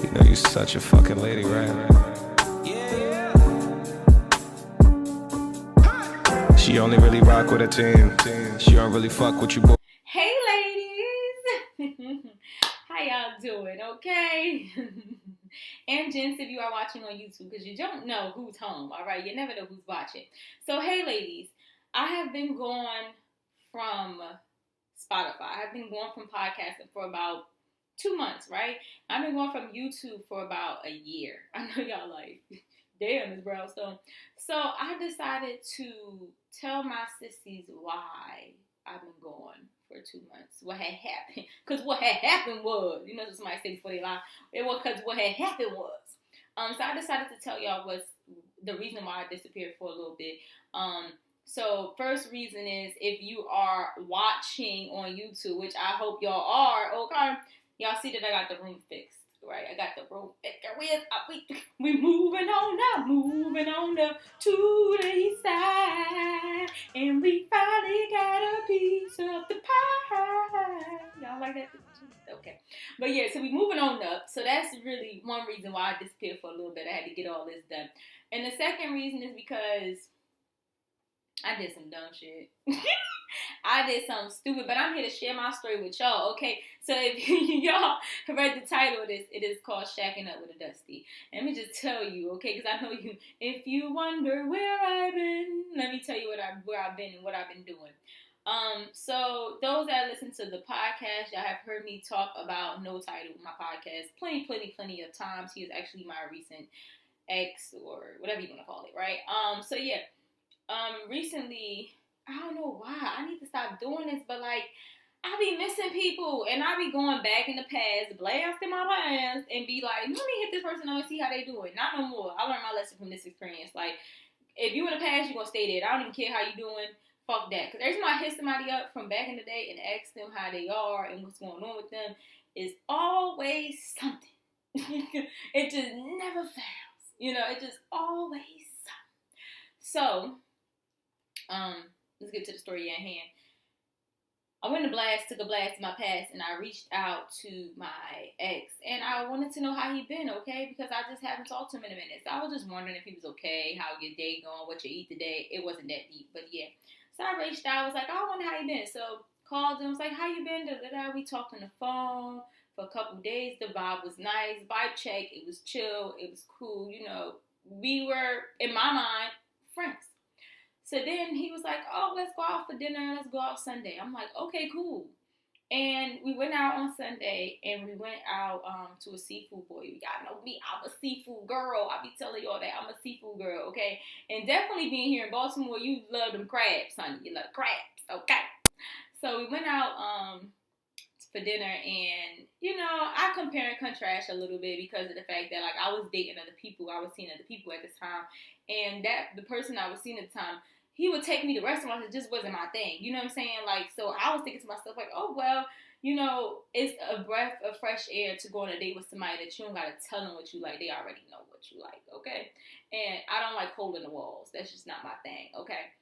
You know you such a fucking lady, right? She only really rock with a team. She don't really fuck with you, boy. Hey ladies! How y'all doing? Okay? And gents, if you are watching on YouTube, because you don't know who's home, alright? You never know who's watching. So hey ladies, I have been gone from Spotify. I've been going from podcasting for about 2 months, right? I've been going from YouTube for about a year. I know y'all like, damn, Ms. Brownstone. So I decided to tell my sissies why I've been gone for 2 months. What had happened? Because what had happened was, you know, what somebody say before they lie. It was because what had happened was. So I decided to tell y'all what's the reason why I disappeared for a little bit. So first reason is if you are watching on YouTube, which I hope y'all are, okay, y'all see that I got the room fixed, right? I got the room fixed. We moving on up to the east side, and we finally got a piece of the pie. Y'all like that? Okay. But yeah, so we moving on up. So that's really one reason why I disappeared for a little bit. I had to get all this done. And the second reason is because I did some dumb shit. I did something stupid, but I'm here to share my story with y'all, okay? So if y'all read the title of this, it is called Shacking Up with a Dusty. Let me just tell you, okay? Because I know you, if you wonder where I've been, let me tell you where I've been and what I've been doing. So those that listen to the podcast, y'all have heard me talk about No Title, my podcast, plenty of times. He is actually my recent ex or whatever you want to call it, right? So yeah. Recently, I don't know why, I need to stop doing this, but like, I be missing people, and I be going back in the past, blasting my past, and be like, let me hit this person up and see how they do it. Not no more. I learned my lesson from this experience. Like, if you in the past, you gonna stay there. I don't even care how you doing. Fuck that. Because every time I hit somebody up from back in the day and ask them how they are and what's going on with them, is always something. It just never fails. You know, it just always something. So, let's get to the story at hand. I took a blast in my past, and I reached out to my ex, and I wanted to know how he been, okay? Because I just haven't talked to him in a minute. So I was just wondering if he was okay, how your day going, what you eat today. It wasn't that deep, but yeah. So I reached out. I was like, I wonder how you been. So called him. Was like, how you been? We talked on the phone for a couple days. The vibe was nice. Vibe check. It was chill. It was cool. You know, we were, in my mind, friends. So then he was like, oh, let's go out for dinner. Let's go out Sunday. I'm like, okay, cool. And we went out on Sunday, and we went out to a seafood boy. You gotta know me. I'm a seafood girl. I be telling y'all that I'm a seafood girl, okay? And definitely being here in Baltimore, you love them crabs, honey. You love crabs, okay? So we went out for dinner, and, you know, I compare and contrast a little bit because of the fact that, like, I was dating other people. I was seeing other people at the time. And that the person I was seeing at the time, he would take me to restaurants. It just wasn't my thing. You know what I'm saying? Like, so I was thinking to myself, like, oh, well, you know, it's a breath of fresh air to go on a date with somebody that you don't got to tell them what you like. They already know what you like, okay? And I don't like holding the walls. That's just not my thing, okay?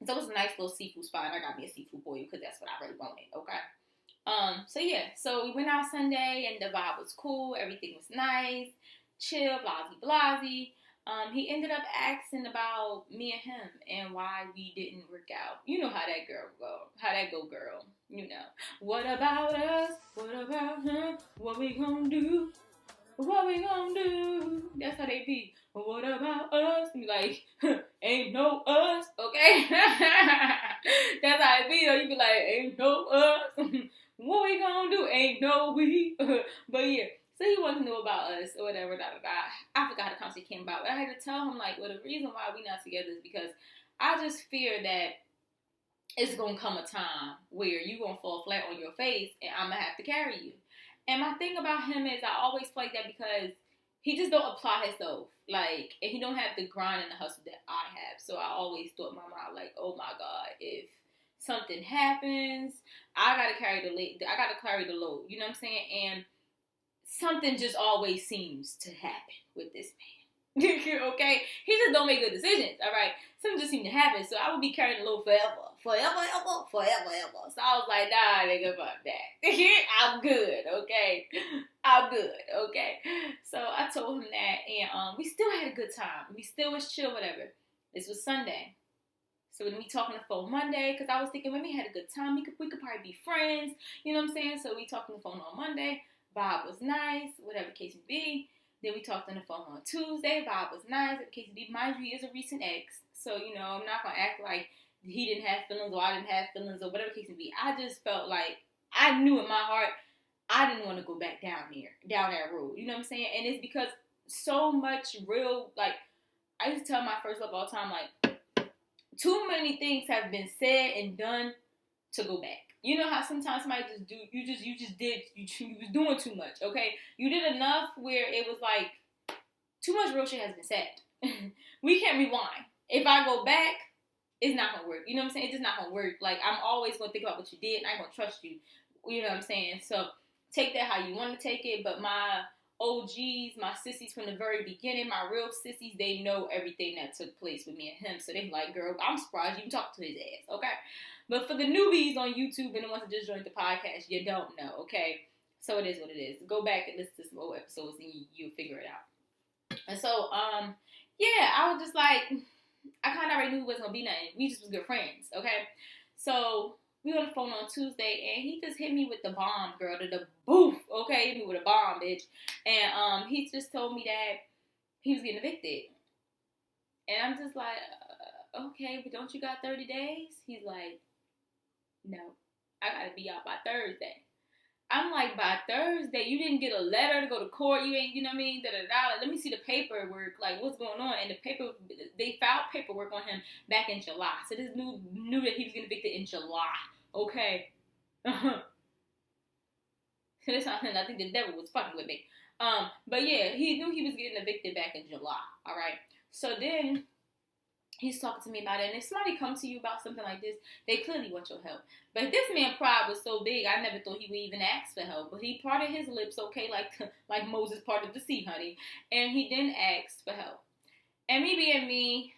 So it was a nice little seafood spot, and I got me a seafood boil because that's what I really wanted, okay? So yeah, so we went out Sunday, and the vibe was cool. Everything was nice, chill, blasey. He ended up asking about me and him and why we didn't work out. You know how that go, girl. You know. What about us? What about him? What we gonna do? What we gonna do? That's how they be. What about us? You like, ain't no us, okay? That's how it be. You be like, ain't no us. What we gonna do? Ain't no we. But yeah. So he wanted to know about us or whatever, I forgot how the conversation came about. But I had to tell him, like, well, the reason why we not together is because I just fear that it's going to come a time where you going to fall flat on your face and I'm going to have to carry you. And my thing about him is I always feel like that because he just don't apply himself. Like, and he don't have the grind and the hustle that I have. So I always thought in my mind, like, oh my God, if something happens, I got to carry the load. You know what I'm saying? And something just always seems to happen with this man. Okay? He just don't make good decisions, all right? Something just seems to happen, so I would be carrying the load forever. So I was like, nah, nigga, fuck that. I'm good, okay? I'm good, okay? So I told him that, and we still had a good time. We still was chill, whatever. This was Sunday. So when we talking the phone Monday, because I was thinking when we had a good time, we could probably be friends. You know what I'm saying? So we talked on the phone on Monday. Vibe was nice, whatever the case may be. Then we talked on the phone on Tuesday. Vibe was nice, whatever the case may be. Mind you, he is a recent ex. So, you know, I'm not going to act like he didn't have feelings or I didn't have feelings or whatever the case may be. I just felt like I knew in my heart I didn't want to go back down that road. You know what I'm saying? And it's because so much real, like, I used to tell my first love all the time, like, too many things have been said and done to go back. You know how sometimes somebody you was doing too much, okay? You did enough where it was like, too much real shit has been said. We can't rewind. If I go back, it's not gonna work. You know what I'm saying? It's just not gonna work. Like, I'm always gonna think about what you did and I'm gonna trust you. You know what I'm saying? So, take that how you want to take it, but my OGs, my sissies from the very beginning, my real sissies, they know everything that took place with me and him. So they like, girl, I'm surprised you even talked to his ass, okay? But for the newbies on YouTube and the ones that just joined the podcast, you don't know, okay? So it is what it is. Go back and listen to some old episodes and you'll figure it out. And so, yeah, I was just like, I kind of already knew it wasn't going to be nothing. We just was good friends, okay? So we on the phone on Tuesday, and he just hit me with the bomb, girl, the boof, okay? Hit me with a bomb, bitch. And he just told me that he was getting evicted. And I'm just like, okay, but don't you got 30 days? He's like, no, I gotta be out by Thursday. I'm like, by Thursday, you didn't get a letter to go to court. You ain't, you know what I mean? Let me see the paperwork. Like, what's going on? And they filed paperwork on him back in July. So this dude knew that he was getting evicted in July. Okay. That's not him. I think the devil was fucking with me. But yeah, he knew he was getting evicted back in July. All right. So then he's talking to me about it. And if somebody comes to you about something like this, they clearly want your help. But this man's pride was so big, I never thought he would even ask for help. But he parted his lips, okay, like Moses parted the sea, honey. And he didn't ask for help. And me being me,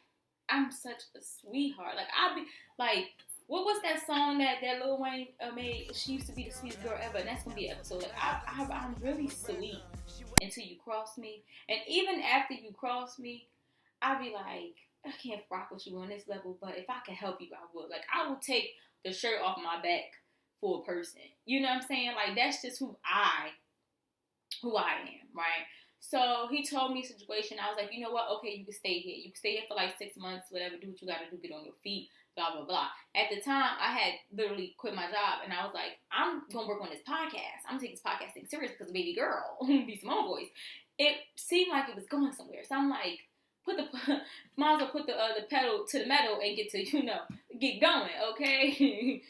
I'm such a sweetheart. Like, I'll be, like, what was that song that Lil Wayne made? She used to be the sweetest girl ever. And that's going to be an episode. Like, I'm really sweet until you cross me. And even after you cross me, I'll be like, I can't rock with you on this level, but if I can help you, I would. Like, I will take the shirt off my back for a person. You know what I'm saying? Like, that's just who I am, right? So he told me a situation. I was like, you know what? Okay, you can stay here. You can stay here for like 6 months, whatever. Do what you got to do. Get on your feet, blah, blah, blah. At the time, I had literally quit my job, and I was like, I'm going to work on this podcast. I'm going to take this podcast thing serious because baby girl, be some own voice. It seemed like it was going somewhere. So I'm like, might as well put the pedal to the metal and get going, okay?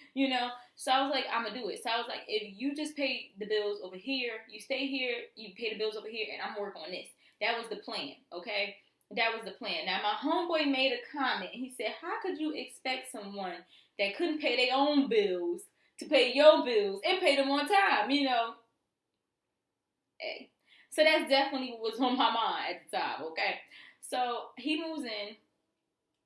So I was like, I'm gonna do it. So I was like, if you just pay the bills over here, you stay here, you pay the bills over here, and I'm working on this. That was the plan, okay? That was the plan. Now, my homeboy made a comment. He said, how could you expect someone that couldn't pay their own bills to pay your bills and pay them on time, Hey. So that's definitely what was on my mind at the time, okay? So he moves in.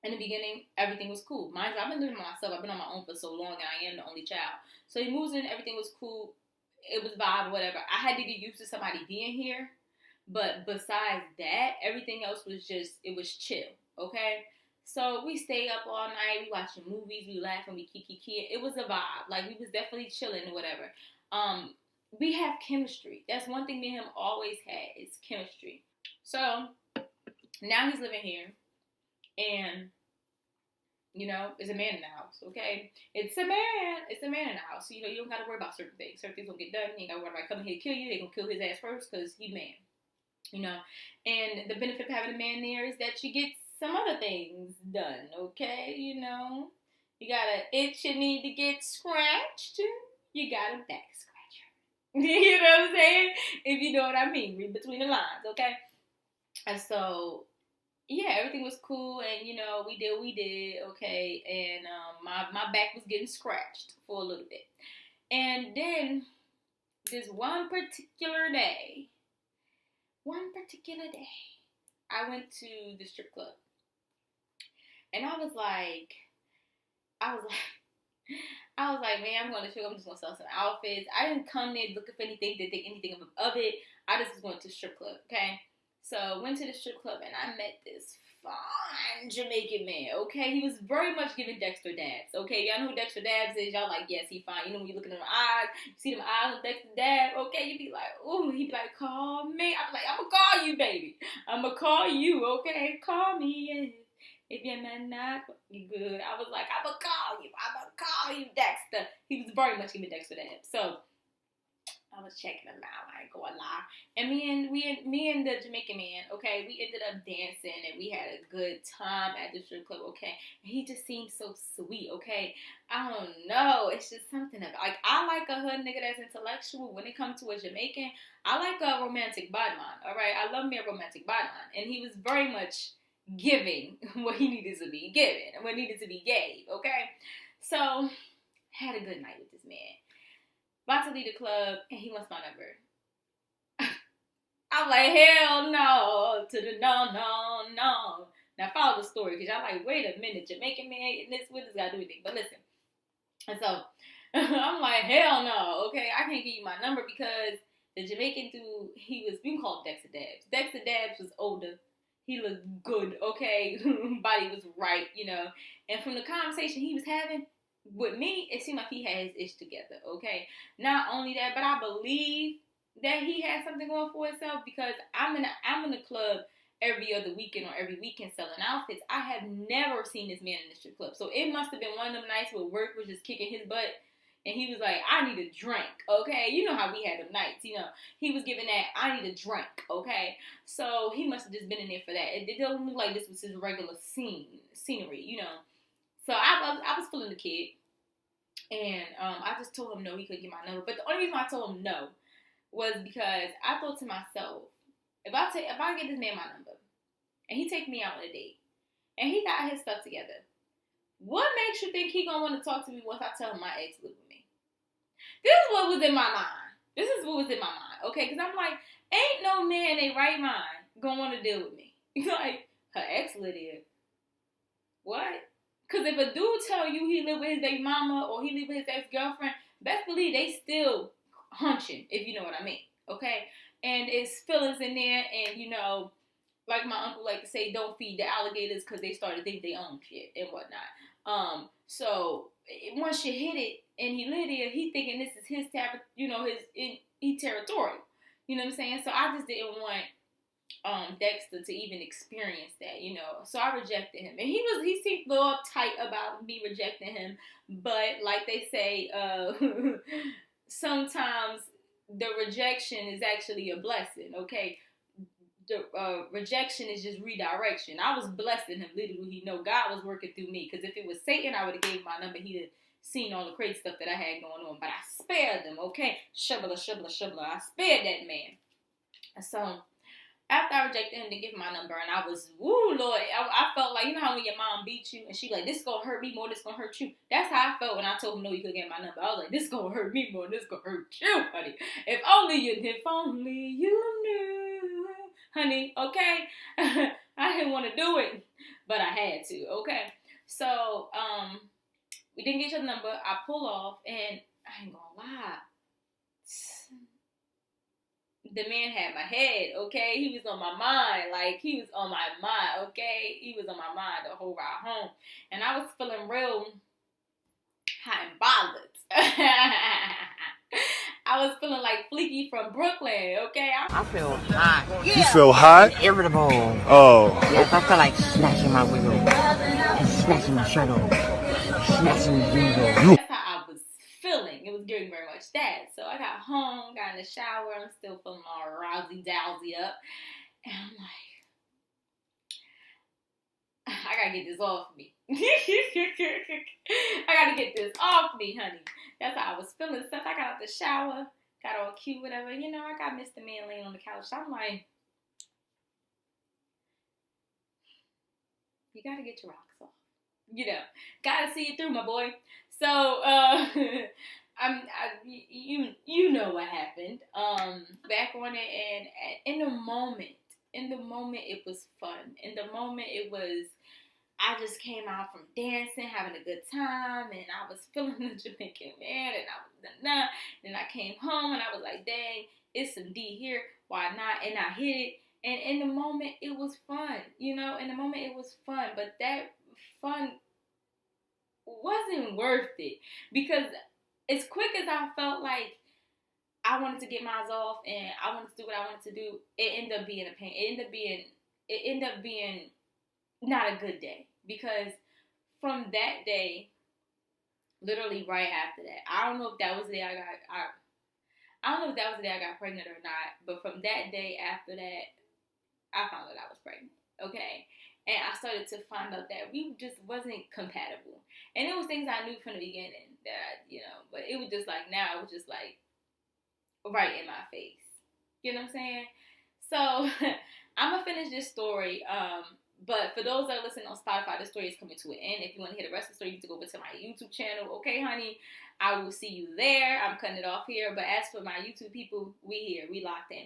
In the beginning, everything was cool. Mind you, I've been living by myself. I've been on my own for so long, and I am the only child. So he moves in. Everything was cool. It was vibe, whatever. I had to get used to somebody being here. But besides that, everything else was it was chill, okay? So we stayed up all night. We watching movies. We laughing. We kiki. It was a vibe. Like, we was definitely chilling or whatever. We have chemistry. That's one thing me and him always had is chemistry. So now he's living here. And, there's a man in the house, okay? It's a man in the house. So, you don't got to worry about certain things. Certain things don't get done. You ain't got to worry about coming here to kill you. They going to kill his ass first because he's man, And the benefit of having a man there is that you get some other things done, okay? You got an itch you need to get scratched. You got a back scratcher. You know what I'm saying? If you know what I mean. Read between the lines, okay? And so, yeah, everything was cool, and, we did what we did, okay, and my back was getting scratched for a little bit. And then, this one particular day, I went to the strip club, and I was like, I was like, man, I'm going to strip. I'm just going to sell some outfits. I didn't come there looking for anything, didn't think anything of it. I just was going to the strip club, okay? So went to the strip club and I met this fine Jamaican man, okay? He was very much giving Dexter Dabs, okay? Y'all know who Dexter Dabs is? Y'all like, yes, he fine. You know when you look in them eyes, you see them eyes of Dexter Dabs, okay? You be like, ooh, he be like, call me. I be like, I'm gonna call you, baby. I'm gonna call you, okay? Call me, yeah. If your man not, you good. I was like, I'm gonna call you, Dexter. He was very much giving Dexter Dabs. So I was checking him out. I ain't gonna lie. And me and the Jamaican man, okay, we ended up dancing and we had a good time at the strip club, okay. And he just seemed so sweet, okay. I don't know. It's just something about like I like a hood nigga that's intellectual. When it comes to a Jamaican, I like a romantic badman. All right, I love me a romantic badman, and he was very much giving what he needed to be given and what needed to be gave, okay. So had a good night with this man. About to leave the club, and he wants my number. I'm like, hell no, to the no. Now follow the story, because y'all like, wait a minute, Jamaican man, and this, what does got to do with it? But listen, and so, I'm like, hell no, okay, I can't give you my number, because the Jamaican dude, we can call him Dexter Dabs. Dexter Dabs was older. He looked good, okay, body was right, you know, and from the conversation he was having, with me, it seemed like he had his ish together, okay? Not only that, but I believe that he had something going for himself, because I'm in the club every other weekend or every weekend selling outfits. I have never seen this man in the strip club. So it must have been one of them nights where work was just kicking his butt and he was like, I need a drink, okay? You know how we had them nights, you know. He was giving that, I need a drink, okay? So he must have just been in there for that. It doesn't look like this was his regular scenery, you know. So I was feeling the kid. And I just told him no, he couldn't get my number. But the only reason I told him no was because I thought to myself, if I get this man my number and he take me out on a date and he got his stuff together, what makes you think he gonna want to talk to me once I tell him my ex live with me? This is what was in my mind. Okay? Because I'm like, ain't no man in their right mind gonna want to deal with me. Like, her ex live there. What? Because if a dude tell you he live with his baby mama or he live with his ex-girlfriend, best believe they still hunching, if you know what I mean, okay? And it's feelings in there, and, you know, like my uncle like to say, don't feed the alligators because they start to think they own shit and whatnot. So once you hit it and he live there, he thinking this is his he territorial. You know what I'm saying? So I just didn't want Dexter to even experience that, you know. So I rejected him. And he seemed a little uptight about me rejecting him. But like they say, sometimes the rejection is actually a blessing, okay? The rejection is just redirection. I was blessing him. Little did he know God was working through me. Because if it was Satan, I would have gave my number. He'd have seen all the crazy stuff that I had going on. But I spared them, okay? Shubbla. I spared that man. And so after I rejected him to give my number, and I was, woo, Lord, I felt like, you know how when your mom beats you, and she like, this gonna hurt me more, this gonna hurt you. That's how I felt when I told him no, you could get my number. I was like, this gonna hurt me more, this gonna hurt you, honey. If only you knew, honey, okay? I didn't want to do it, but I had to, okay? So, we didn't get your number. I pull off, and I ain't gonna lie, the man had my head, okay? He was on my mind. Like, he was on my mind, okay? He was on my mind the whole ride home. And I was feeling real hot and bothered. I was feeling like Fleeky from Brooklyn, okay? I feel hot. You feel hot? Irritable. Oh. Yes, I feel like snatching my wig off and snatching my shirt off, snatching the jeans off. That's how I was feeling. It was giving very much that. So I got home, got in the shower. I'm still feeling all rousy-dowsy up. And I'm like, I gotta get this off me. I gotta get this off me, honey. That's how I was feeling. Stuff. I got out the shower, got all cute, whatever. You know, I got Mr. Man laying on the couch. So I'm like, you gotta get your rocks off. You know, gotta see it through, my boy. So, you know what happened. Back on it, and in the moment, it was fun. In the moment, it was I just came out from dancing, having a good time, and I was feeling the Jamaican man, and I was nah. Then I came home, and I was like, dang, it's some D here, why not? And I hit it, and in the moment, it was fun, you know. In the moment, it was fun, but that fun wasn't worth it because as quick as I felt like I wanted to get mine off and I wanted to do what I wanted to do, it ended up being a pain. It ended up being not a good day because from that day, literally right after that, I don't know if that was the day I don't know if that was the day I got pregnant or not, but from that day after that, I found out I was pregnant. Okay. And I started to find out that we just wasn't compatible. And it was things I knew from the beginning that, but it was just like, now it was just like right in my face. You know what I'm saying? So I'm going to finish this story. But for those that are listening on Spotify, the story is coming to an end. If you want to hear the rest of the story, you need to go over to my YouTube channel. Okay, honey? I will see you there. I'm cutting it off here. But as for my YouTube people, we here. We locked in.